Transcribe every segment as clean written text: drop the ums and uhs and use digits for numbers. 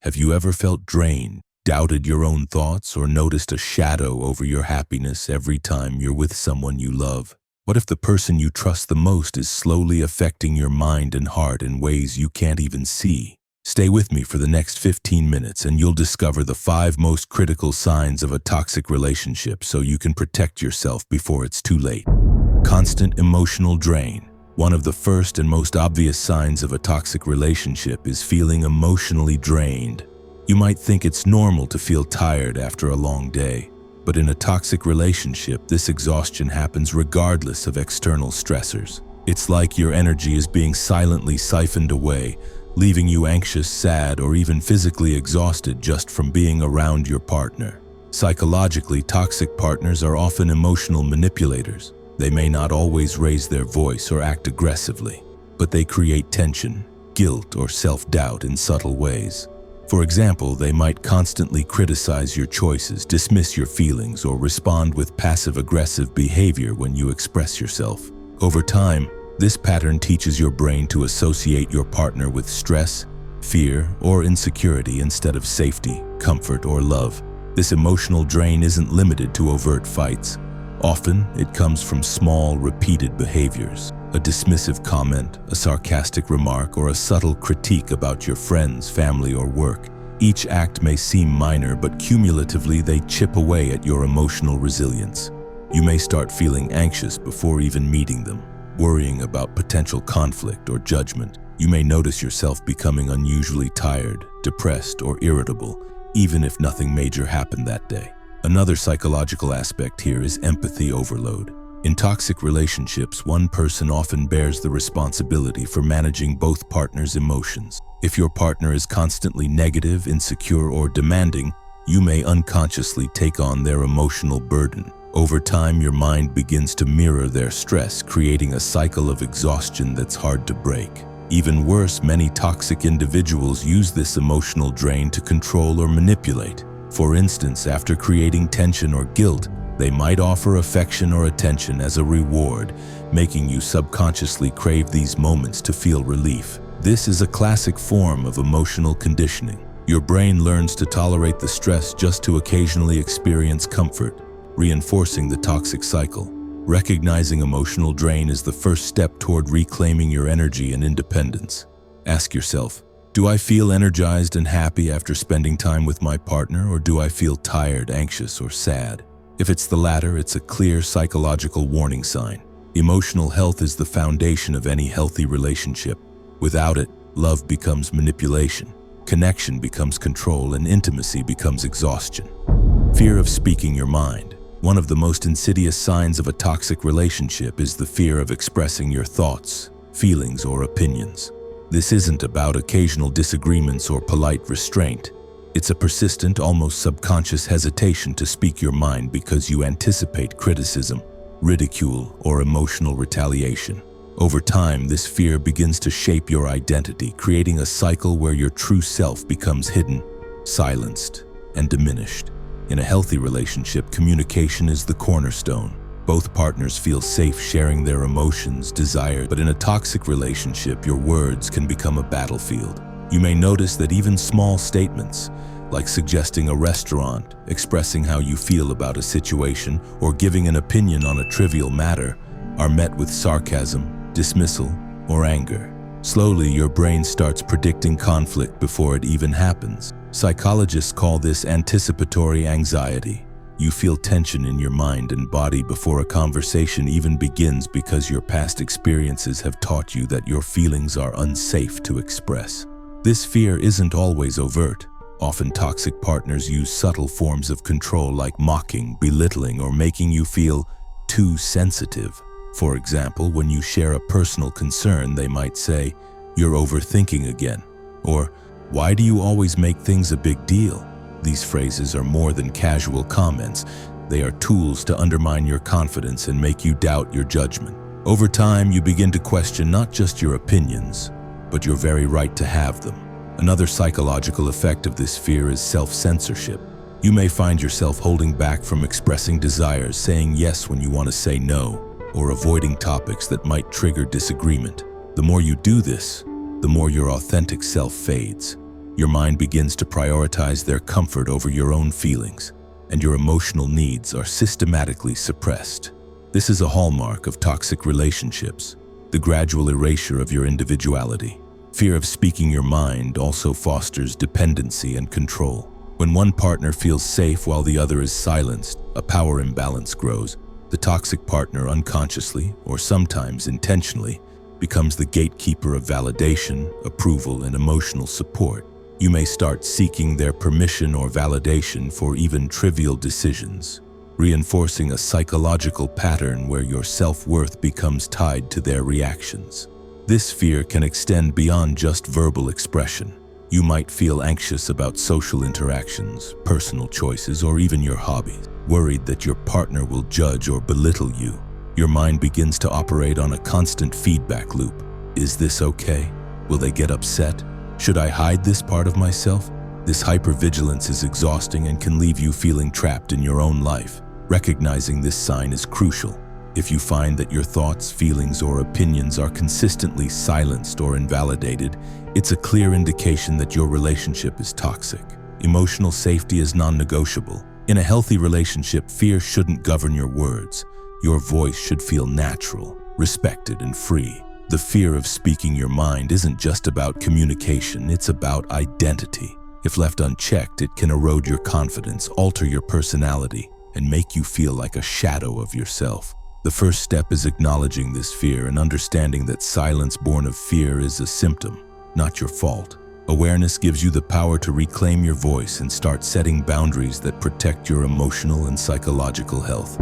Have you ever felt drained, doubted your own thoughts, or noticed a shadow over your happiness every time you're with someone you love? What if the person you trust the most is slowly affecting your mind and heart in ways you can't even see? Stay with me for the next 15 minutes and you'll discover the 5 most critical signs of a toxic relationship so you can protect yourself before it's too late. Constant emotional drain. One of the first and most obvious signs of a toxic relationship is feeling emotionally drained. You might think it's normal to feel tired after a long day, but in a toxic relationship, this exhaustion happens regardless of external stressors. It's like your energy is being silently siphoned away, leaving you anxious, sad, or even physically exhausted just from being around your partner. Psychologically, toxic partners are often emotional manipulators. They may not always raise their voice or act aggressively, but they create tension, guilt, or self-doubt in subtle ways. For example, they might constantly criticize your choices, dismiss your feelings, or respond with passive-aggressive behavior when you express yourself. Over time, this pattern teaches your brain to associate your partner with stress, fear, or insecurity instead of safety, comfort, or love. This emotional drain isn't limited to overt fights. Often, it comes from small, repeated behaviors. A dismissive comment, a sarcastic remark, or a subtle critique about your friends, family, or work. Each act may seem minor, but cumulatively they chip away at your emotional resilience. You may start feeling anxious before even meeting them, worrying about potential conflict or judgment. You may notice yourself becoming unusually tired, depressed, or irritable, even if nothing major happened that day. Another psychological aspect here is empathy overload. In toxic relationships, one person often bears the responsibility for managing both partners' emotions. If your partner is constantly negative, insecure, or demanding, you may unconsciously take on their emotional burden. Over time, your mind begins to mirror their stress, creating a cycle of exhaustion that's hard to break. Even worse, many toxic individuals use this emotional drain to control or manipulate. For instance, after creating tension or guilt, they might offer affection or attention as a reward, making you subconsciously crave these moments to feel relief. This is a classic form of emotional conditioning. Your brain learns to tolerate the stress just to occasionally experience comfort, reinforcing the toxic cycle. Recognizing emotional drain is the first step toward reclaiming your energy and independence. Ask yourself, do I feel energized and happy after spending time with my partner, or do I feel tired, anxious, or sad? If it's the latter, it's a clear psychological warning sign. Emotional health is the foundation of any healthy relationship. Without it, love becomes manipulation, connection becomes control, and intimacy becomes exhaustion. Fear of speaking your mind. One of the most insidious signs of a toxic relationship is the fear of expressing your thoughts, feelings, or opinions. This isn't about occasional disagreements or polite restraint. It's a persistent, almost subconscious hesitation to speak your mind because you anticipate criticism, ridicule, or emotional retaliation. Over time, this fear begins to shape your identity, creating a cycle where your true self becomes hidden, silenced, and diminished. In a healthy relationship, communication is the cornerstone. Both partners feel safe sharing their emotions, desires, but in a toxic relationship, your words can become a battlefield. You may notice that even small statements, like suggesting a restaurant, expressing how you feel about a situation, or giving an opinion on a trivial matter, are met with sarcasm, dismissal, or anger. Slowly, your brain starts predicting conflict before it even happens. Psychologists call this anticipatory anxiety. You feel tension in your mind and body before a conversation even begins because your past experiences have taught you that your feelings are unsafe to express. This fear isn't always overt. Often toxic partners use subtle forms of control like mocking, belittling, or making you feel too sensitive. For example, when you share a personal concern, they might say, "You're overthinking again," or "Why do you always make things a big deal?" These phrases are more than casual comments. They are tools to undermine your confidence and make you doubt your judgment. Over time, you begin to question not just your opinions, but your very right to have them. Another psychological effect of this fear is self-censorship. You may find yourself holding back from expressing desires, saying yes when you want to say no, or avoiding topics that might trigger disagreement. The more you do this, the more your authentic self fades. Your mind begins to prioritize their comfort over your own feelings, and your emotional needs are systematically suppressed. This is a hallmark of toxic relationships, the gradual erasure of your individuality. Fear of speaking your mind also fosters dependency and control. When one partner feels safe while the other is silenced, a power imbalance grows. The toxic partner unconsciously, or sometimes intentionally, becomes the gatekeeper of validation, approval, and emotional support. You may start seeking their permission or validation for even trivial decisions, reinforcing a psychological pattern where your self-worth becomes tied to their reactions. This fear can extend beyond just verbal expression. You might feel anxious about social interactions, personal choices, or even your hobbies, worried that your partner will judge or belittle you. Your mind begins to operate on a constant feedback loop. Is this okay? Will they get upset? Should I hide this part of myself? This hypervigilance is exhausting and can leave you feeling trapped in your own life. Recognizing this sign is crucial. If you find that your thoughts, feelings, or opinions are consistently silenced or invalidated, it's a clear indication that your relationship is toxic. Emotional safety is non-negotiable. In a healthy relationship, fear shouldn't govern your words. Your voice should feel natural, respected, and free. The fear of speaking your mind isn't just about communication, it's about identity. If left unchecked, it can erode your confidence, alter your personality, and make you feel like a shadow of yourself. The first step is acknowledging this fear and understanding that silence born of fear is a symptom, not your fault. Awareness gives you the power to reclaim your voice and start setting boundaries that protect your emotional and psychological health.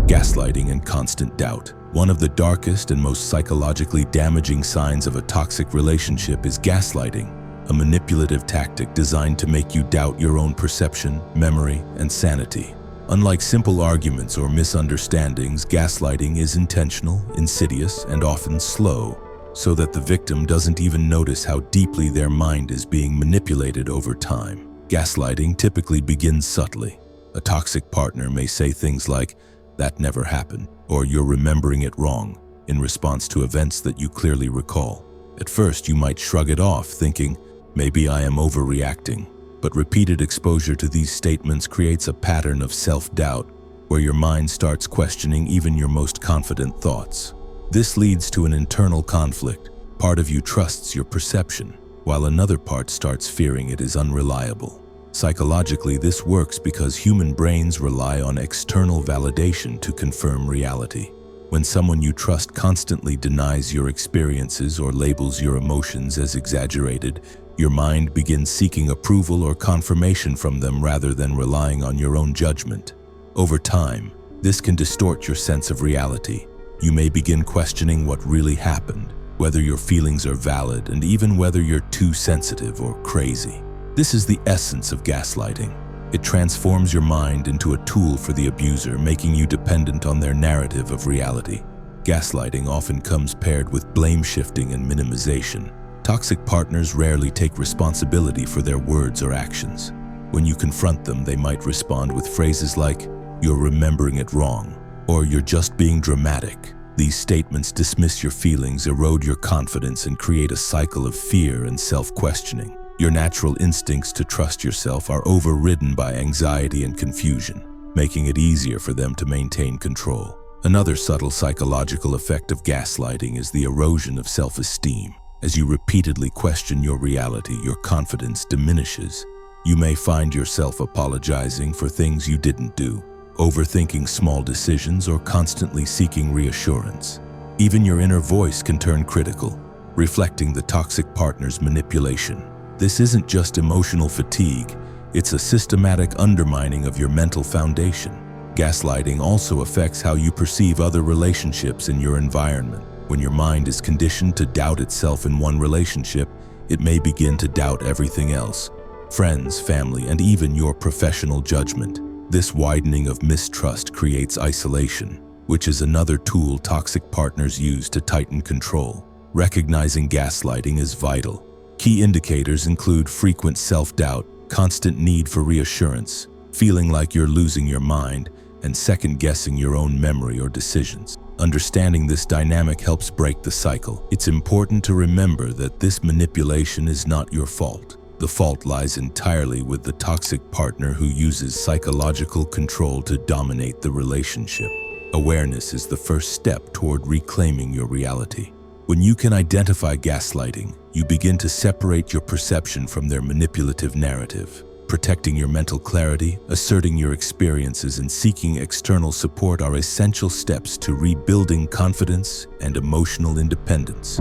Gaslighting and constant doubt. One of the darkest and most psychologically damaging signs of a toxic relationship is gaslighting, a manipulative tactic designed to make you doubt your own perception, memory, and sanity. Unlike simple arguments or misunderstandings, gaslighting is intentional, insidious, and often slow, so that the victim doesn't even notice how deeply their mind is being manipulated over time. Gaslighting typically begins subtly. A toxic partner may say things like, "That never happened," or "You're remembering it wrong," in response to events that you clearly recall. At first, you might shrug it off, thinking, "Maybe I am overreacting." But repeated exposure to these statements creates a pattern of self-doubt, where your mind starts questioning even your most confident thoughts. This leads to an internal conflict. Part of you trusts your perception, while another part starts fearing it is unreliable. Psychologically, this works because human brains rely on external validation to confirm reality. When someone you trust constantly denies your experiences or labels your emotions as exaggerated, your mind begins seeking approval or confirmation from them rather than relying on your own judgment. Over time, this can distort your sense of reality. You may begin questioning what really happened, whether your feelings are valid, and even whether you're too sensitive or crazy. This is the essence of gaslighting. It transforms your mind into a tool for the abuser, making you dependent on their narrative of reality. Gaslighting often comes paired with blame shifting and minimization. Toxic partners rarely take responsibility for their words or actions. When you confront them, they might respond with phrases like, "You're remembering it wrong," or "You're just being dramatic." These statements dismiss your feelings, erode your confidence, and create a cycle of fear and self-questioning. Your natural instincts to trust yourself are overridden by anxiety and confusion, making it easier for them to maintain control. Another subtle psychological effect of gaslighting is the erosion of self-esteem. As you repeatedly question your reality, your confidence diminishes. You may find yourself apologizing for things you didn't do, overthinking small decisions, or constantly seeking reassurance. Even your inner voice can turn critical, reflecting the toxic partner's manipulation. This isn't just emotional fatigue, it's a systematic undermining of your mental foundation. Gaslighting also affects how you perceive other relationships in your environment. When your mind is conditioned to doubt itself in one relationship, it may begin to doubt everything else: friends, family, and even your professional judgment. This widening of mistrust creates isolation, which is another tool toxic partners use to tighten control. Recognizing gaslighting is vital. Key indicators include frequent self-doubt, constant need for reassurance, feeling like you're losing your mind, and second-guessing your own memory or decisions. Understanding this dynamic helps break the cycle. It's important to remember that this manipulation is not your fault. The fault lies entirely with the toxic partner who uses psychological control to dominate the relationship. Awareness is the first step toward reclaiming your reality. When you can identify gaslighting, you begin to separate your perception from their manipulative narrative. Protecting your mental clarity, asserting your experiences, and seeking external support are essential steps to rebuilding confidence and emotional independence.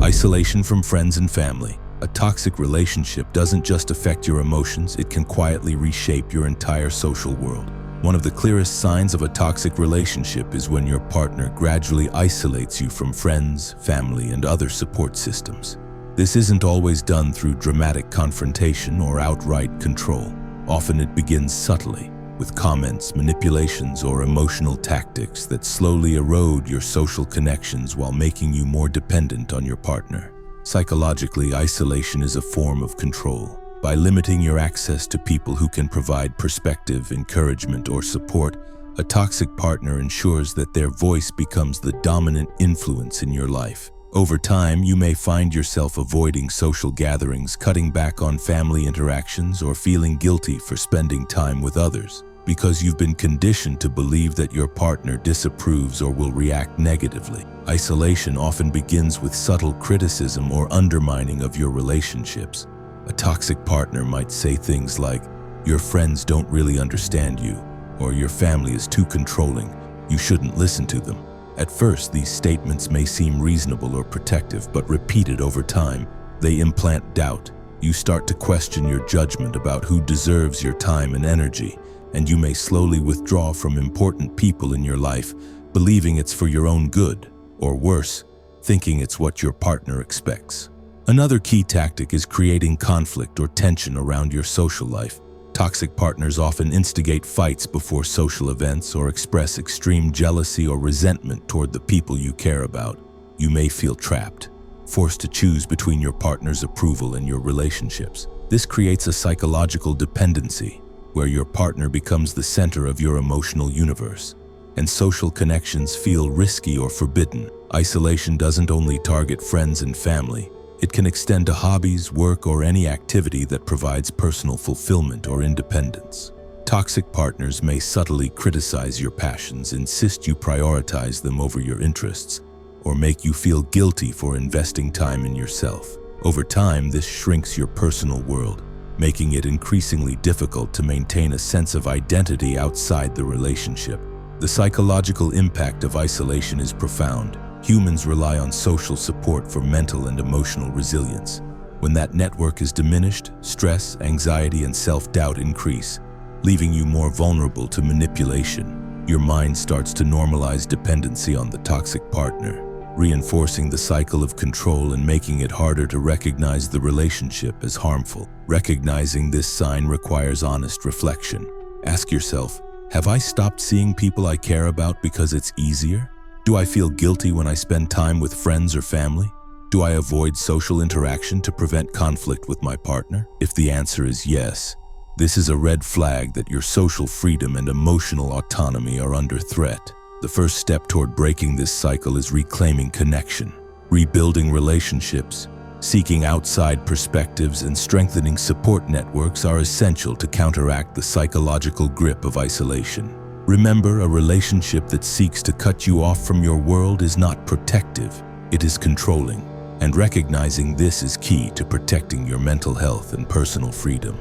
Isolation from friends and family. A toxic relationship doesn't just affect your emotions, it can quietly reshape your entire social world. One of the clearest signs of a toxic relationship is when your partner gradually isolates you from friends, family, and other support systems. This isn't always done through dramatic confrontation or outright control. Often it begins subtly, with comments, manipulations, or emotional tactics that slowly erode your social connections while making you more dependent on your partner. Psychologically, isolation is a form of control. By limiting your access to people who can provide perspective, encouragement, or support, a toxic partner ensures that their voice becomes the dominant influence in your life. Over time, you may find yourself avoiding social gatherings, cutting back on family interactions, or feeling guilty for spending time with others, because you've been conditioned to believe that your partner disapproves or will react negatively. Isolation often begins with subtle criticism or undermining of your relationships. A toxic partner might say things like, "Your friends don't really understand you," or "Your family is too controlling, you shouldn't listen to them." At first, these statements may seem reasonable or protective, but repeated over time, they implant doubt. You start to question your judgment about who deserves your time and energy, and you may slowly withdraw from important people in your life, believing it's for your own good, or worse, thinking it's what your partner expects. Another key tactic is creating conflict or tension around your social life. Toxic partners often instigate fights before social events or express extreme jealousy or resentment toward the people you care about. You may feel trapped, forced to choose between your partner's approval and your relationships. This creates a psychological dependency, where your partner becomes the center of your emotional universe, and social connections feel risky or forbidden. Isolation doesn't only target friends and family. It can extend to hobbies, work, or any activity that provides personal fulfillment or independence. Toxic partners may subtly criticize your passions, insist you prioritize them over your interests, or make you feel guilty for investing time in yourself. Over time, this shrinks your personal world, making it increasingly difficult to maintain a sense of identity outside the relationship. The psychological impact of isolation is profound. Humans rely on social support for mental and emotional resilience. When that network is diminished, stress, anxiety, and self-doubt increase, leaving you more vulnerable to manipulation. Your mind starts to normalize dependency on the toxic partner, reinforcing the cycle of control and making it harder to recognize the relationship as harmful. Recognizing this sign requires honest reflection. Ask yourself, have I stopped seeing people I care about because it's easier? Do I feel guilty when I spend time with friends or family? Do I avoid social interaction to prevent conflict with my partner? If the answer is yes, this is a red flag that your social freedom and emotional autonomy are under threat. The first step toward breaking this cycle is reclaiming connection, rebuilding relationships. Seeking outside perspectives and strengthening support networks are essential to counteract the psychological grip of isolation. Remember, a relationship that seeks to cut you off from your world is not protective, it is controlling. And recognizing this is key to protecting your mental health and personal freedom.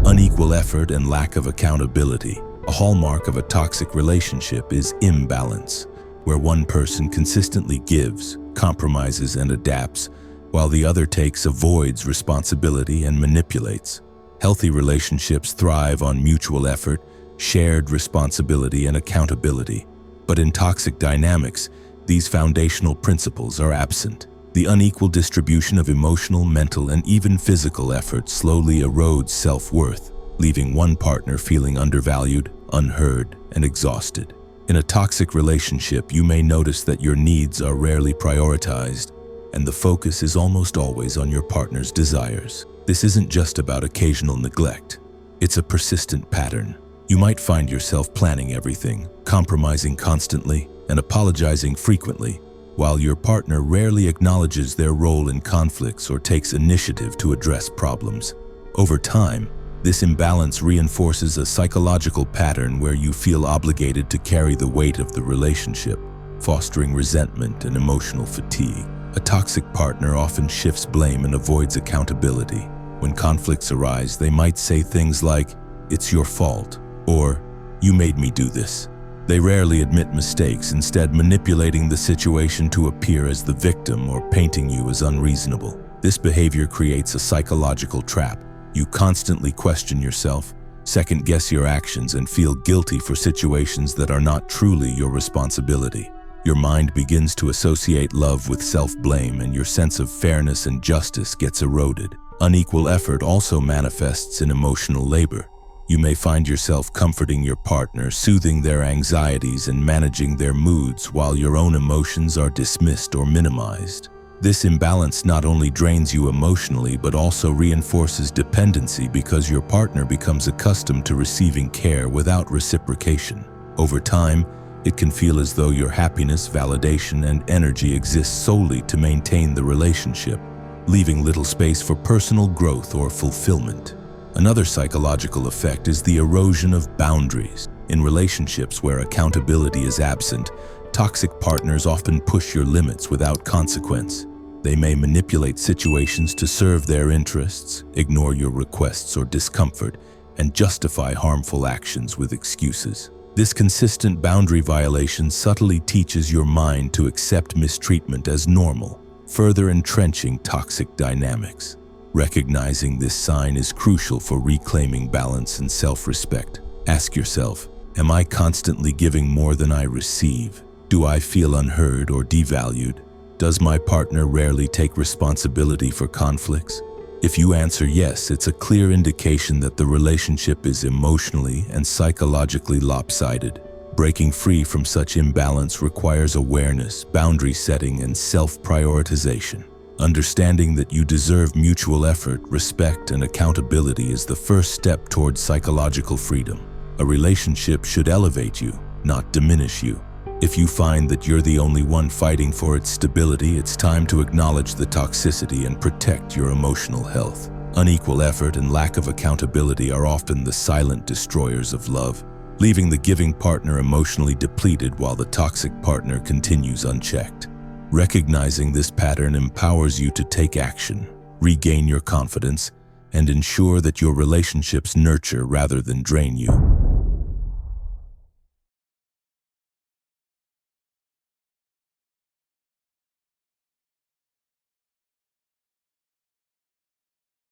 Unequal effort and lack of accountability. A hallmark of a toxic relationship is imbalance, where one person consistently gives, compromises, and adapts, while the other avoids responsibility and manipulates. Healthy relationships thrive on mutual effort, shared responsibility, and accountability. But in toxic dynamics, these foundational principles are absent. The unequal distribution of emotional, mental, and even physical effort slowly erodes self-worth, leaving one partner feeling undervalued, unheard, and exhausted. In a toxic relationship, you may notice that your needs are rarely prioritized, and the focus is almost always on your partner's desires. This isn't just about occasional neglect. It's a persistent pattern. You might find yourself planning everything, compromising constantly, and apologizing frequently, while your partner rarely acknowledges their role in conflicts or takes initiative to address problems. Over time, this imbalance reinforces a psychological pattern where you feel obligated to carry the weight of the relationship, fostering resentment and emotional fatigue. A toxic partner often shifts blame and avoids accountability. When conflicts arise, they might say things like, "It's your fault," or "You made me do this." They rarely admit mistakes, instead manipulating the situation to appear as the victim or painting you as unreasonable. This behavior creates a psychological trap. You constantly question yourself, second-guess your actions, and feel guilty for situations that are not truly your responsibility. Your mind begins to associate love with self-blame, and your sense of fairness and justice gets eroded. Unequal effort also manifests in emotional labor. You may find yourself comforting your partner, soothing their anxieties, and managing their moods while your own emotions are dismissed or minimized. This imbalance not only drains you emotionally but also reinforces dependency because your partner becomes accustomed to receiving care without reciprocation. Over time, it can feel as though your happiness, validation, and energy exist solely to maintain the relationship, leaving little space for personal growth or fulfillment. Another psychological effect is the erosion of boundaries. In relationships where accountability is absent, toxic partners often push your limits without consequence. They may manipulate situations to serve their interests, ignore your requests or discomfort, and justify harmful actions with excuses. This consistent boundary violation subtly teaches your mind to accept mistreatment as normal, further entrenching toxic dynamics. Recognizing this sign is crucial for reclaiming balance and self-respect. Ask yourself, am I constantly giving more than I receive? Do I feel unheard or devalued? Does my partner rarely take responsibility for conflicts? If you answer yes, it's a clear indication that the relationship is emotionally and psychologically lopsided. Breaking free from such imbalance requires awareness, boundary setting, and self-prioritization. Understanding that you deserve mutual effort, respect, and accountability is the first step towards psychological freedom. A relationship should elevate you, not diminish you. If you find that you're the only one fighting for its stability, it's time to acknowledge the toxicity and protect your emotional health. Unequal effort and lack of accountability are often the silent destroyers of love, leaving the giving partner emotionally depleted while the toxic partner continues unchecked. Recognizing this pattern empowers you to take action, regain your confidence, and ensure that your relationships nurture rather than drain you.